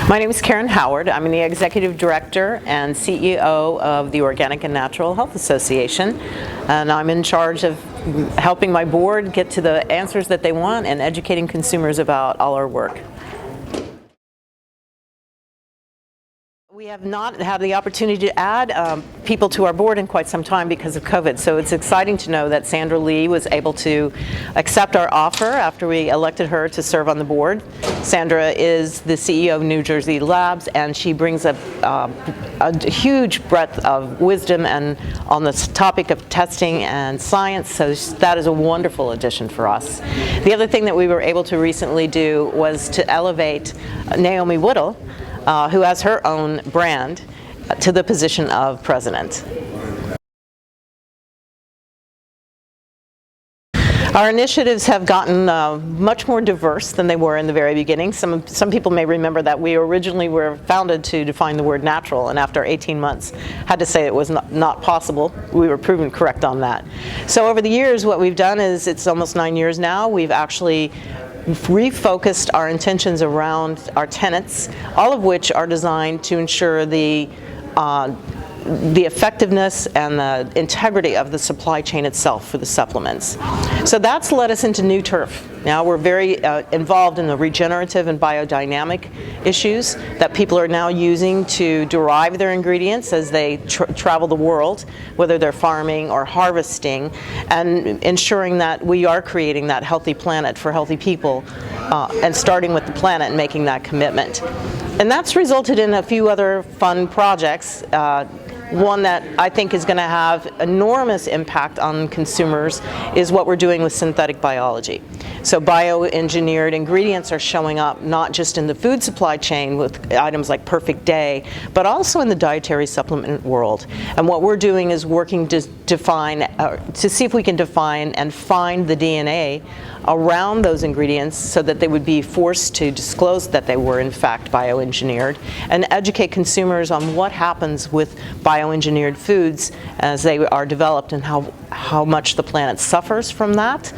My name is Karen Howard. I'm the Executive Director and CEO of the Organic and Natural Health Association, and I'm in charge of helping my board get to the answers that they want and educating consumers about all our work. We have not had the opportunity to add people to our board in quite some time because of COVID, so it's exciting to know that Sandra Lee was able to accept our offer after we elected her to serve on the board. Sandra is the CEO of New Jersey Labs, and she brings a huge breadth of wisdom and on this topic of testing and science, so that is a wonderful addition for us. The other thing that we were able to recently do was to elevate Naomi Whittle, who has her own brand, to the position of president. Our initiatives have gotten much more diverse than they were in the very beginning. Some people may remember that we originally were founded to define the word natural, and after 18 months had to say it was not possible. We were proven correct on that. So over the years, what we've done is, it's almost 9 years now, we've actually refocused our intentions around our tenets, all of which are designed to ensure the effectiveness and the integrity of the supply chain itself for the supplements. So that's led us into new turf. Now we're very involved in the regenerative and biodynamic issues that people are now using to derive their ingredients as they travel the world, whether they're farming or harvesting, and ensuring that we are creating that healthy planet for healthy people, and starting with the planet and making that commitment. And that's resulted in a few other fun projects. One that I think is going to have enormous impact on consumers is what we're doing with synthetic biology. So bioengineered ingredients are showing up not just in the food supply chain with items like Perfect Day, but also in the dietary supplement world. And what we're doing is working to see if we can define and find the DNA around those ingredients so that they would be forced to disclose that they were in fact bioengineered, and educate consumers on what happens with bioengineered foods as they are developed and how much the planet suffers from that.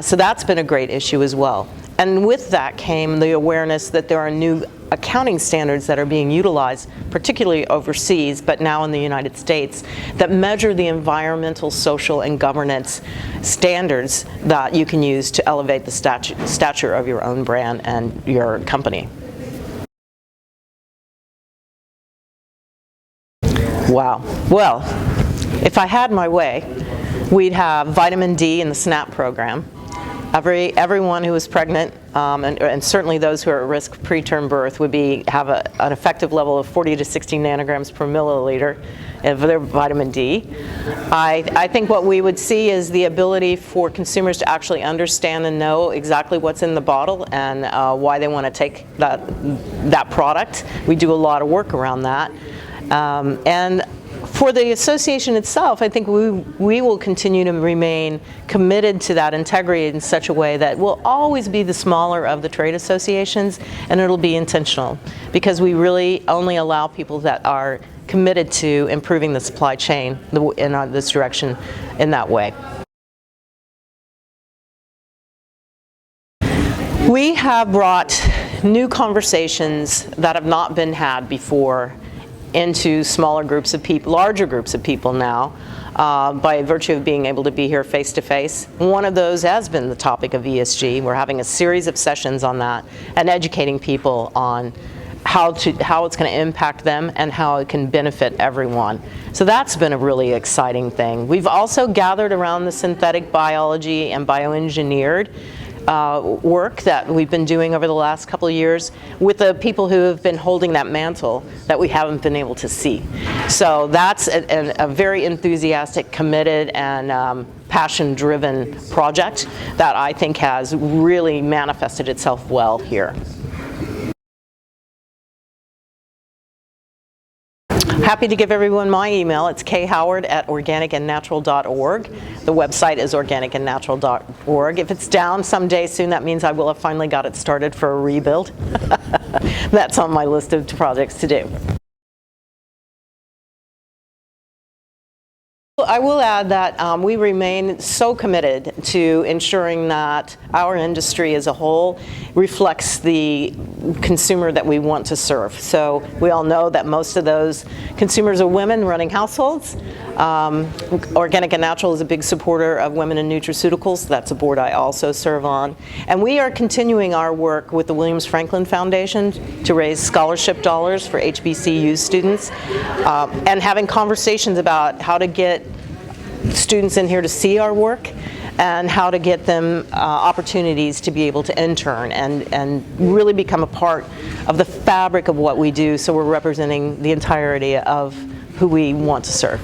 So that's been a great issue as well. And with that came the awareness that there are new accounting standards that are being utilized, particularly overseas, but now in the United States, that measure the environmental, social, and governance standards that you can use to elevate the stature of your own brand and your company. Wow. Well, if I had my way, we'd have vitamin D in the SNAP program. Everyone who is pregnant, and certainly those who are at risk of preterm birth, would have an effective level of 40 to 60 nanograms per milliliter of their vitamin D. I think what we would see is the ability for consumers to actually understand and know exactly what's in the bottle and why they want to take that product. We do a lot of work around that. And for the association itself, I think we will continue to remain committed to that integrity in such a way that we'll always be the smaller of the trade associations, and it'll be intentional, because we really only allow people that are committed to improving the supply chain in this direction in that way. We have brought new conversations that have not been had before into smaller groups of people, larger groups of people now, by virtue of being able to be here face to face. One of those has been the topic of ESG. We're having a series of sessions on that and educating people on how it's going to impact them and how it can benefit everyone. So that's been a really exciting thing. We've also gathered around the synthetic biology and bioengineered work that we've been doing over the last couple of years with the people who have been holding that mantle that we haven't been able to see. So that's a very enthusiastic, committed, and passion-driven project that I think has really manifested itself well here. Happy to give everyone my email. It's khoward@organicandnatural.org. The website is organicandnatural.org. If it's down someday soon, that means I will have finally got it started for a rebuild. That's on my list of projects to do. I will add that we remain so committed to ensuring that our industry as a whole reflects the consumer that we want to serve. So we all know that most of those consumers are women running households. Organic and Natural is a big supporter of women in nutraceuticals. That's a board I also serve on. And we are continuing our work with the Williams Franklin Foundation to raise scholarship dollars for HBCU students, and having conversations about how to get students in here to see our work and how to get them opportunities to be able to intern and really become a part of the fabric of what we do, so we're representing the entirety of who we want to serve.